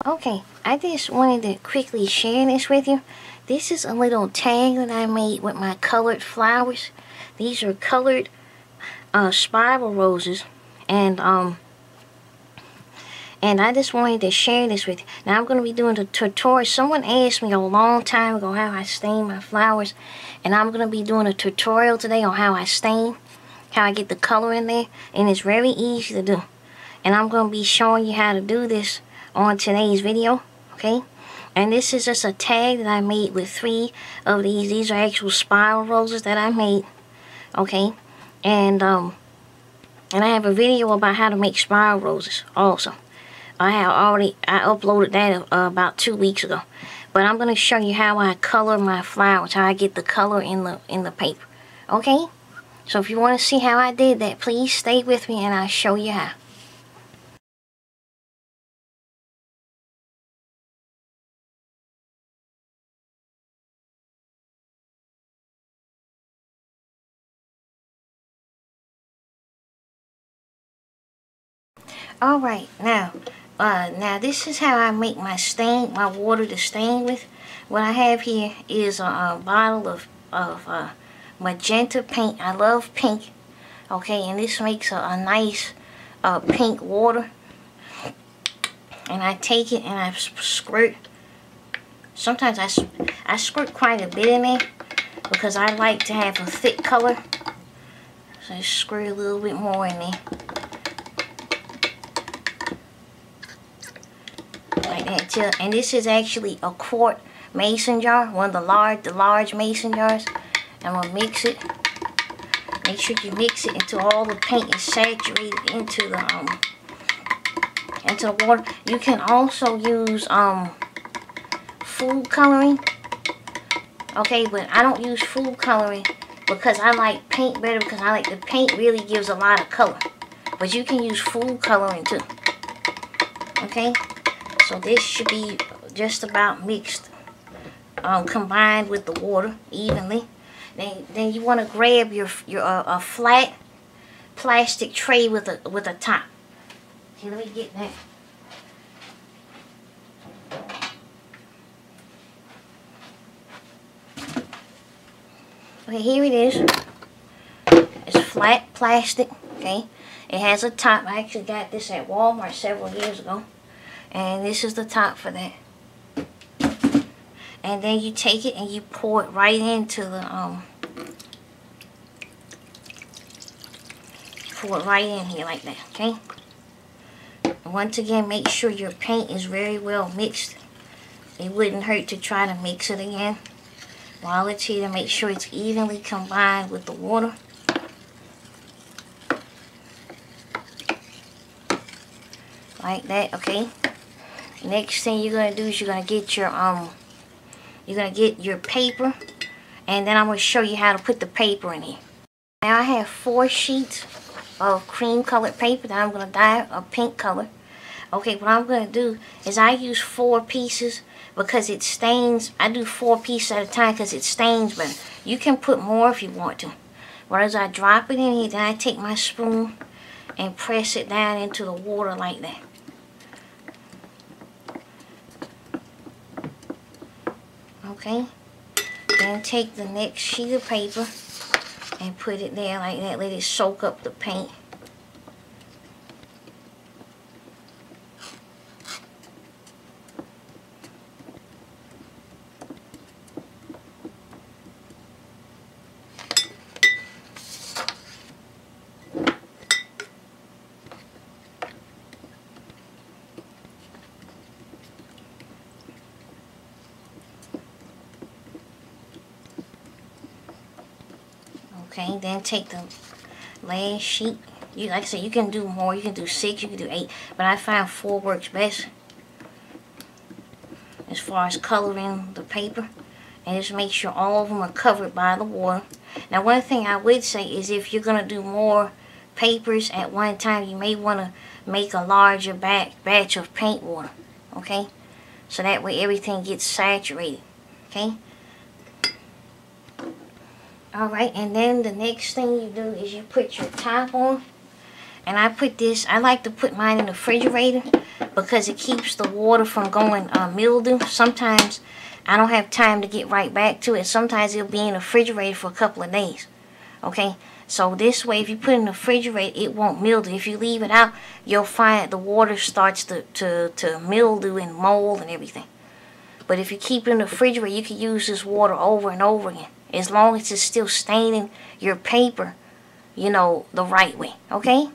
Okay, I just wanted to quickly share this with you. This is a little tag that I made with my colored flowers. These are colored spiral roses, and I just wanted to share this with you. Now I'm going to be doing a tutorial. Someone asked me a long time ago how I stain my flowers, and I'm going to be doing a tutorial today on how I stain, how I get the color in there, and it's very easy to do. And I'm going to be showing you how to do this on today's video, okay? And this is just a tag that I made with 3 of these. These are actual spiral roses that I made, okay? And I have a video about how to make spiral roses also. I uploaded that about 2 weeks ago. But I'm going to show you how I color my flowers, how I get the color in the paper, okay? So if you want to see how I did that, please stay with me and I'll show you how. Alright, now this is how I make my stain, my water to stain with. What I have here is a bottle of magenta paint. I love pink, okay, and this makes a nice pink water. And I take it and I squirt. Sometimes I squirt quite a bit in there because I like to have a thick color. So I squirt a little bit more in there. Like that. And this is actually a quart mason jar, one of the large mason jars. I'm gonna mix it. Make sure you mix it until all the paint is saturated into the water. You can also use food coloring. Okay, but I don't use food coloring because I like paint better, because I like the paint really gives a lot of color. But you can use food coloring too. Okay, so this should be just about mixed, combined with the water evenly. Then you want to grab your flat plastic tray with a top. Okay, let me get that. Okay, here it is. It's flat plastic, okay? It has a top. I actually got this at Walmart several years ago. And this is the top for that. And then you take it and you pour it right into the, pour it right in here like that, okay? Once again, make sure your paint is very well mixed. It wouldn't hurt to try to mix it again while it's here to make sure it's evenly combined with the water. Like that, okay? Next thing you're gonna do is you're gonna get your paper, and then I'm gonna show you how to put the paper in here. Now I have 4 sheets of cream colored paper that I'm gonna dye a pink color. Okay, what I'm gonna do is I use 4 pieces because it stains. I do 4 pieces at a time because it stains better. You can put more if you want to. Whereas I drop it in here, then I take my spoon and press it down into the water like that. Okay, then take the next sheet of paper and put it there like that. Let it soak up the paint. Okay, then take the last sheet. Like I said, you can do more. You can do 6, you can do 8. But I find 4 works best as far as coloring the paper. And just make sure all of them are covered by the water. Now, one thing I would say is if you're going to do more papers at one time, you may want to make a larger batch of paint water. Okay? So that way everything gets saturated. Okay? Alright, and then the next thing you do is you put your top on. And I like to put mine in the refrigerator because it keeps the water from going mildew. Sometimes I don't have time to get right back to it. Sometimes it'll be in the refrigerator for a couple of days. Okay, so this way, if you put it in the refrigerator, it won't mildew. If you leave it out, you'll find the water starts to mildew and mold and everything. But if you keep it in the refrigerator, you can use this water over and over again, as long as it's still staining your paper, you know, the right way. Okay?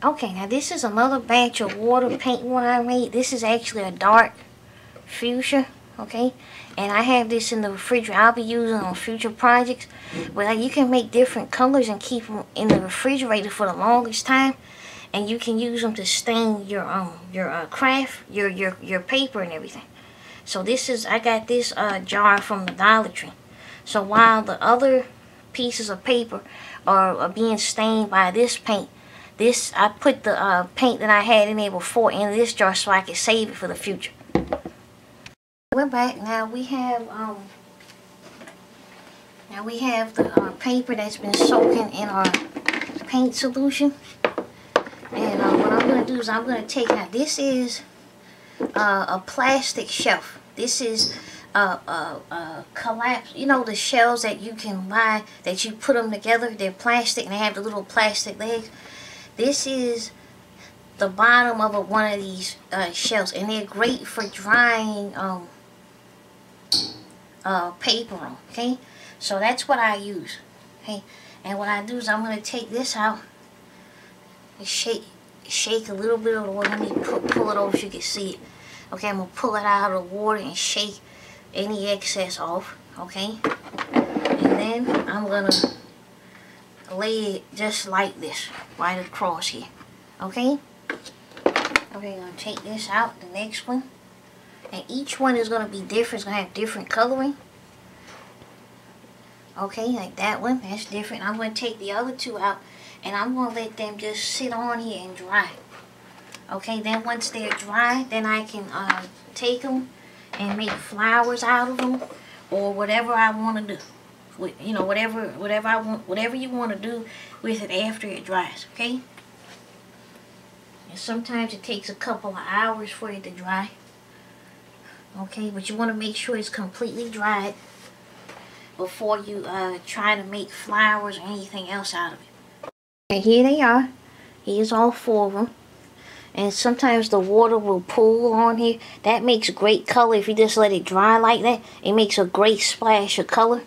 Okay, now this is another batch of water paint water I made. This is actually a dark fuchsia, okay? And I have this in the refrigerator. I'll be using on future projects. But you can make different colors and keep them in the refrigerator for the longest time. And you can use them to stain your craft, your paper and everything. So this is, I got this jar from the Dollar Tree. So while the other pieces of paper are being stained by this paint, I put the paint that I had in there before in this jar so I could save it for the future. We're back. Now we have the paper that's been soaking in our paint solution. And what I'm going to do is I'm going to take out, this is a plastic shelf. This is collapse, you know, the shelves that you can buy that you put them together. They're plastic and they have the little plastic legs. This is the bottom of one of these shelves, and they're great for drying paper on. Okay, so that's what I use. Okay, and what I do is I'm going to take this out and shake a little bit of the water. Let me pull it over so you can see it. Okay, I'm going to pull it out of the water and shake any excess off. Okay, and then I'm going to lay it just like this, right across here. Okay? Okay, I'm going to take this out, the next one. And each one is going to be different. It's going to have different coloring. Okay, like that one, that's different. I'm going to take the other two out, and I'm going to let them just sit on here and dry. Okay, then once they're dry, then I can take them and make flowers out of them, or whatever I want to do. You know, whatever I want, whatever you want to do with it after it dries. Okay. And sometimes it takes a couple of hours for it to dry. Okay, but you want to make sure it's completely dried before you try to make flowers or anything else out of it. Okay, here they are. Here's all four of them. And sometimes the water will pool on here. That makes great color. If you just let it dry like that, it makes a great splash of color.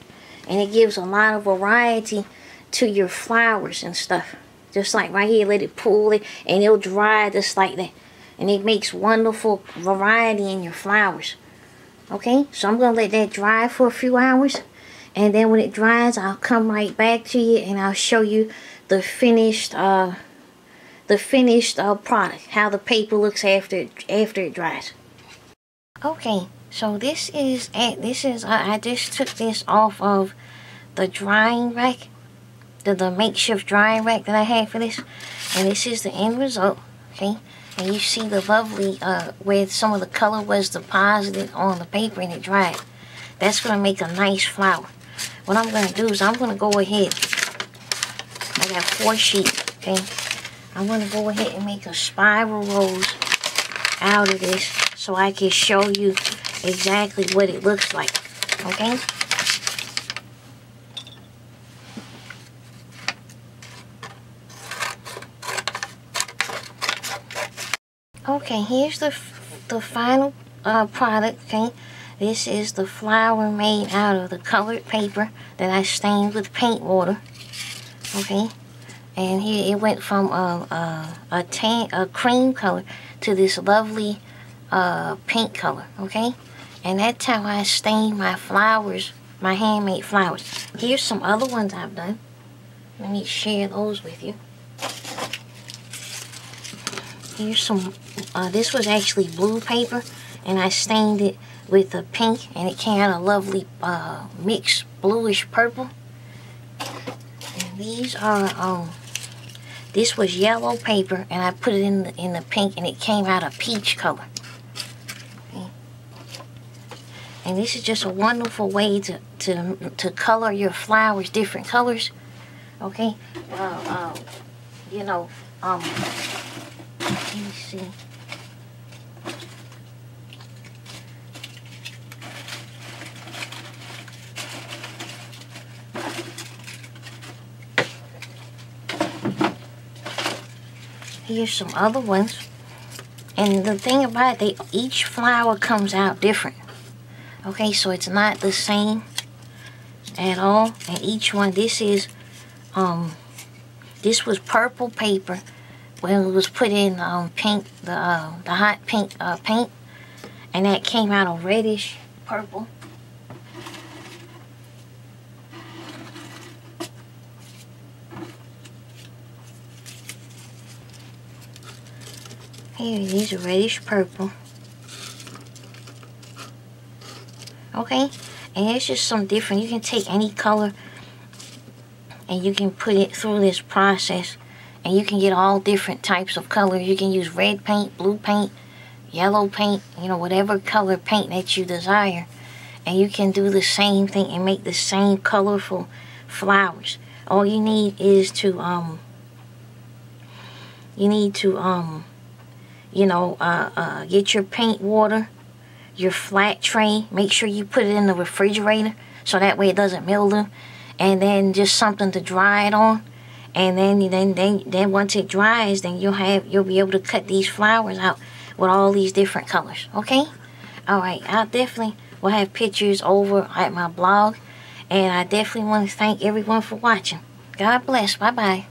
And it gives a lot of variety to your flowers and stuff. Just like right here, let it pool it, and it'll dry just like that. And it makes wonderful variety in your flowers. Okay, so I'm going to let that dry for a few hours. And then when it dries, I'll come right back to you and I'll show you the finished product. How the paper looks after it dries. Okay. So this is I just took this off of the drying rack, the makeshift drying rack that I had for this, and this is the end result. Okay, and you see the lovely where some of the color was deposited on the paper and it dried. That's gonna make a nice flower. What I'm gonna do is I'm gonna go ahead. I got 4 sheets. Okay, I'm gonna go ahead and make a spiral rose out of this so I can show you exactly what it looks like. Okay? Okay, here's the final product. Okay, this is the flower made out of the colored paper that I stained with paint water. Okay, and here it went from a cream color to this lovely pink color. Okay. And that's how I stain my flowers, my handmade flowers. Here's some other ones I've done. Let me share those with you. Here's some, this was actually blue paper, and I stained it with a pink, and it came out a lovely mixed bluish purple. And these are, this was yellow paper, and I put it in the pink, and it came out a peach color. And this is just a wonderful way to color your flowers different colors. Okay, you know, let me see. Here's some other ones. And the thing about it, each flower comes out different. Okay, so it's not the same at all. And each one, this was purple paper when it was put in pink, the hot pink paint, and that came out a reddish purple. Here it is, a reddish purple. Okay, and it's just some different. You can take any color and you can put it through this process, and you can get all different types of colors. You can use red paint, blue paint, yellow paint, you know, whatever color paint that you desire, and you can do the same thing and make the same colorful flowers. All you need is to get your paint water, your flat tray. Make sure you put it in the refrigerator so that way it doesn't mildew, and then just something to dry it on. And then once it dries, then you'll be able to cut these flowers out with all these different colors. Okay? All right. I definitely will have pictures over at my blog, and I definitely want to thank everyone for watching. God bless. Bye bye.